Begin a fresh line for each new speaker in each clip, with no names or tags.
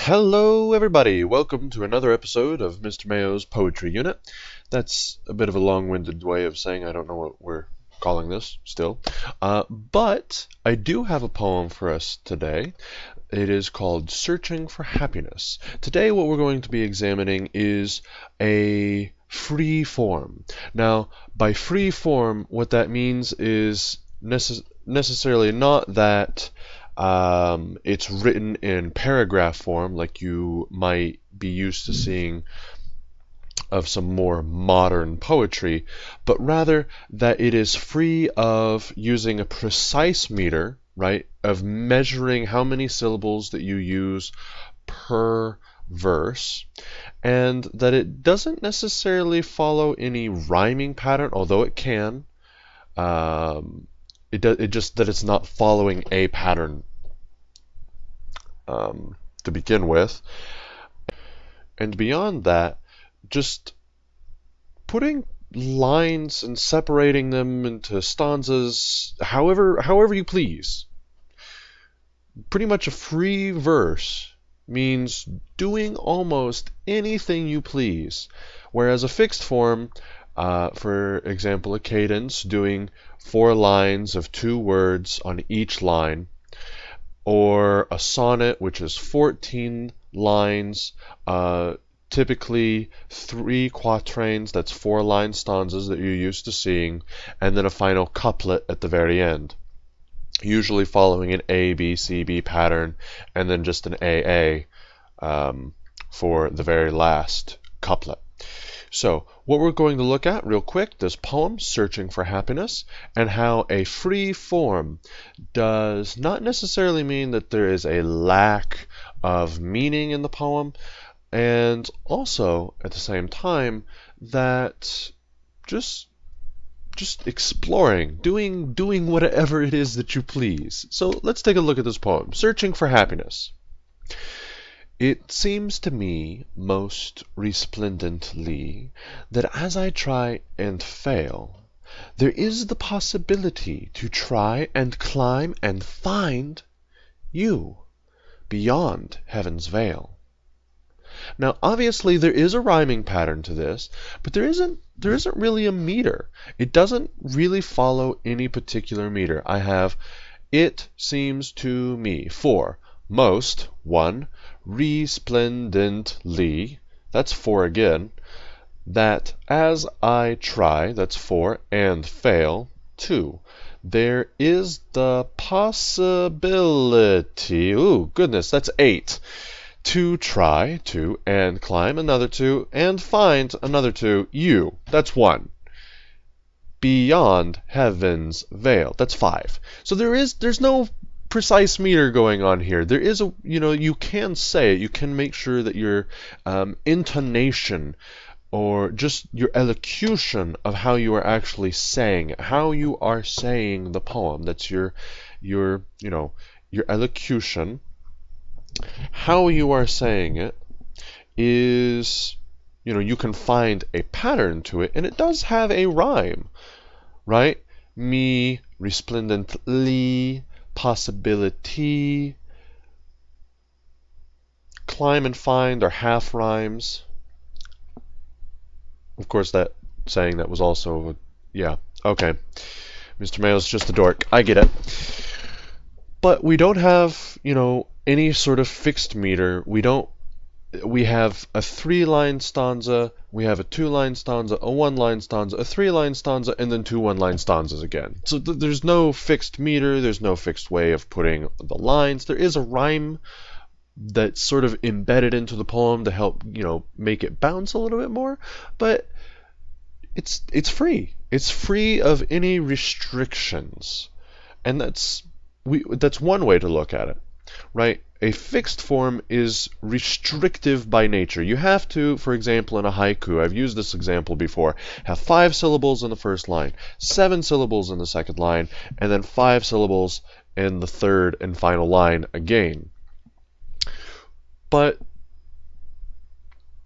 Hello, everybody. Welcome to another episode of Mr. Mayo's Poetry Unit. That's a bit of a long-winded way of saying I don't know what we're calling this still. But I do have a poem for us today. It is called Searching for Happiness. Today what we're going to be examining is a free form. Now, by free form, what that means is necessarily not that it's written in paragraph form like you might be used to seeing of some more modern poetry, but rather that it is free of using a precise meter, right, of measuring how many syllables that you use per verse, and that it doesn't necessarily follow any rhyming pattern, although it can. It just that it's not following a pattern to begin with. And beyond that, just putting lines and separating them into stanzas however you please. Pretty much a free verse means doing almost anything you please, whereas a fixed form, for example, a cadence, doing 4 lines of 2 words on each line, or a sonnet, which is 14 lines, typically 3 quatrains, that's 4-line stanzas that you're used to seeing, and then a final couplet at the very end, usually following an A, B, C, B pattern, and then just an A, for the very last couplet. So, what we're going to look at real quick, this poem, Searching for Happiness, and how a free form does not necessarily mean that there is a lack of meaning in the poem, and also, at the same time, that just exploring, doing whatever it is that you please. So, let's take a look at this poem, Searching for Happiness. It seems to me most resplendently that as I try and fail, there is the possibility to try and climb and find you beyond heaven's veil. Now, obviously, there is a rhyming pattern to this, but there isn't really a meter. It doesn't really follow any particular meter. I have it seems to me, 4, most, 1, resplendently, that's 4 again, that as I try, that's 4, and fail, 2. There is the possibility, ooh, goodness, that's 8, to try, 2, and climb, another 2, and find, another 2, you, that's 1. Beyond heaven's veil, that's 5. So there's no precise meter going on here. There is you can say, you can make sure that your intonation or just your elocution of how you are actually saying it, how you are saying the poem, that's your elocution, how you are saying it is, you can find a pattern to it, and it does have a rhyme, right? Me, resplendently, possibility, climb and find are half rhymes. Of course, that saying that was also, yeah, okay. Mr. Mayo's just a dork. I get it. But we don't have, any sort of fixed meter. We have a 3-line stanza, we have a 2-line stanza, a 1-line stanza, a 3-line stanza, and then 2 1-line stanzas again. So there's no fixed meter, there's no fixed way of putting the lines. There is a rhyme that's sort of embedded into the poem to help, make it bounce a little bit more, but it's free. It's free of any restrictions. And that's one way to look at it, right? A fixed form is restrictive by nature. You have to, for example, in a haiku, I've used this example before, have 5 syllables in the first line, 7 syllables in the second line, and then 5 syllables in the third and final line again. But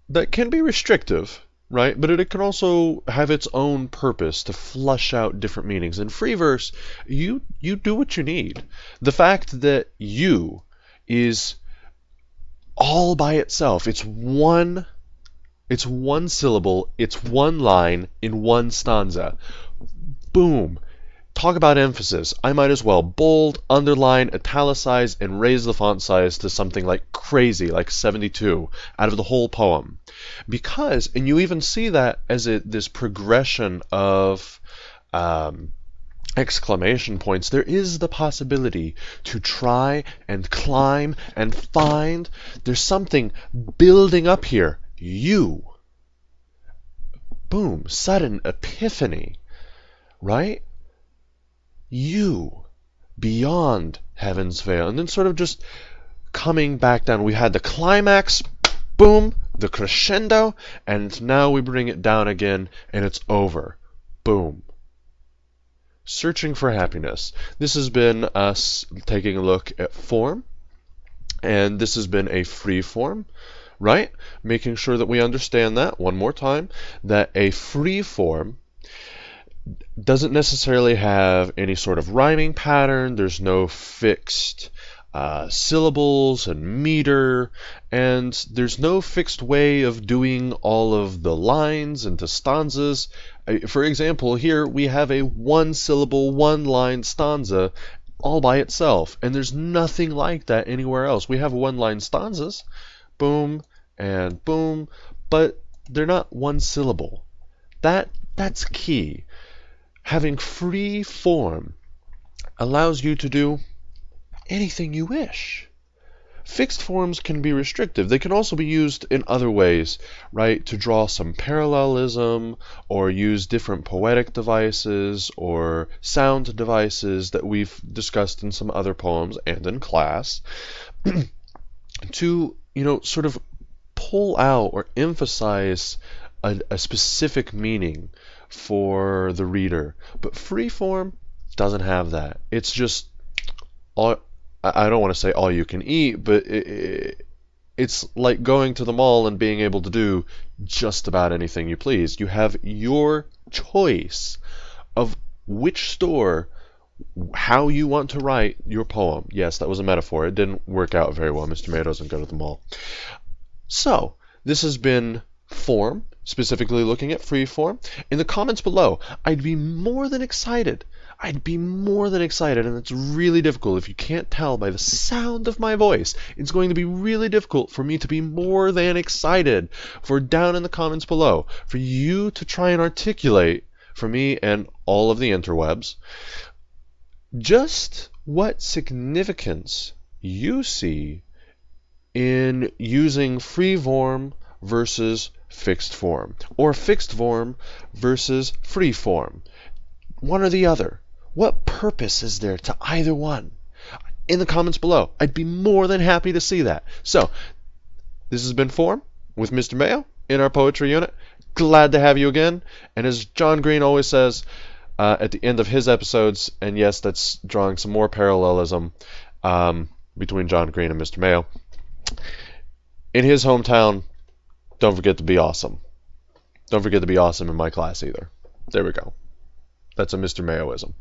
that can be restrictive, right? But it can also have its own purpose to flush out different meanings. In free verse, you do what you need. The fact that you is all by itself. It's one syllable, it's one line in one stanza. Boom. Talk about emphasis. I might as well bold, underline, italicize, and raise the font size to something like crazy, like 72, out of the whole poem. Because, and you even see that as this progression of exclamation points, there is the possibility to try and climb and find. There's something building up here. You. Boom. Sudden epiphany. Right? You. Beyond heaven's veil. And then sort of just coming back down. We had the climax. Boom. The crescendo. And now we bring it down again. And it's over. Boom. Searching for happiness. This has been us taking a look at form, and this has been a free form, right? Making sure that we understand that one more time, that a free form doesn't necessarily have any sort of rhyming pattern. There's no fixed syllables and meter, and there's no fixed way of doing all of the lines into stanzas. For example, here we have a one-syllable, one-line stanza all by itself, and there's nothing like that anywhere else. We have one-line stanzas, boom and boom, but they're not one syllable. That's key. Having free form allows you to do anything you wish. Fixed forms can be restrictive. They can also be used in other ways, right? To draw some parallelism, or use different poetic devices or sound devices that we've discussed in some other poems and in class to, sort of pull out or emphasize a specific meaning for the reader. But free form doesn't have that. It's just I don't want to say all you can eat, but it's like going to the mall and being able to do just about anything you please. You have your choice of which store, how you want to write your poem. Yes, that was a metaphor. It didn't work out very well. Mr. Mayo doesn't go to the mall. So, this has been form, specifically looking at free form. In the comments below, I'd be more than excited, and it's really difficult. If you can't tell by the sound of my voice, it's going to be really difficult for me to be more than excited for down in the comments below, for you to try and articulate for me and all of the interwebs just what significance you see in using free form versus fixed form, or fixed form versus free form. One or the other. What purpose is there to either one? In the comments below. I'd be more than happy to see that. So, this has been Form with Mr. Mayo in our poetry unit. Glad to have you again. And as John Green always says at the end of his episodes, and yes, that's drawing some more parallelism between John Green and Mr. Mayo, in his hometown, don't forget to be awesome. Don't forget to be awesome in my class either. There we go. That's a Mr. Mayoism.